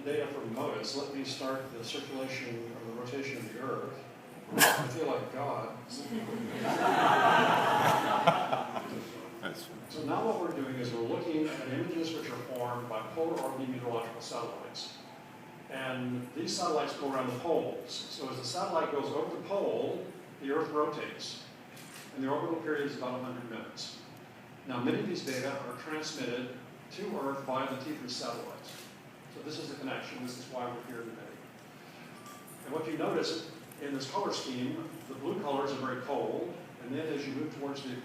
data from MODIS, let me start the circulation or the rotation of the Earth. I feel like God. So now what we're doing is we're looking at images which are formed by polar orbiting meteorological satellites. And these satellites go around the poles. So as the satellite goes over the pole, the Earth rotates. And the orbital period is about 100 minutes. Now, many of these data are transmitted to Earth via the T3 satellites. So this is the connection. This is why we're here today. And what you notice in this color scheme, the blue colors are very cold, and then as you move towards the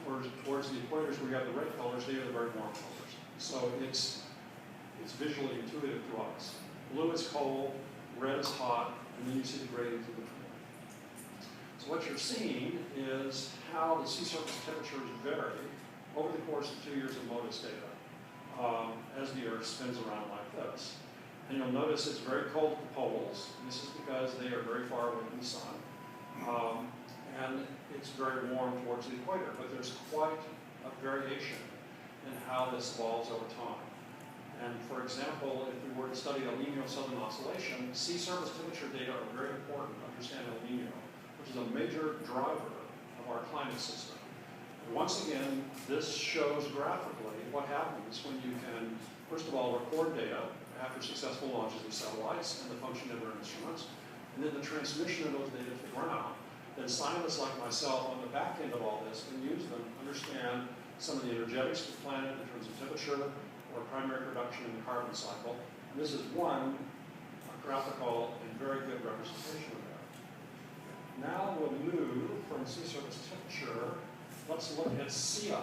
equators where you have the red colors, they are the very warm colors. So it's visually intuitive to us. Blue is cold, red is hot, and then you see the gradient in between. So what you're seeing is how the sea surface temperatures vary over the course of 2 years of MODIS data as the Earth spins around like this. And you'll notice it's very cold at the poles. This is because they are very far away from the sun. And it's very warm towards the equator, but there's quite a variation in how this evolves over time. And for example, if we were to study El Nino Southern Oscillation, sea surface temperature data are very important to understand El Nino, which is a major driver of our climate system. And once again, this shows graphically what happens when you can, first of all, record data after successful launches of satellites and the function of their instruments, and then the transmission of those data to the ground. Then scientists like myself on the back end of all this can use them to understand some of the energetics of the planet in terms of temperature or primary production in the carbon cycle. And this is one graphical and very good representation of that. Now we'll move from sea surface temperature. Let's look at sea ice.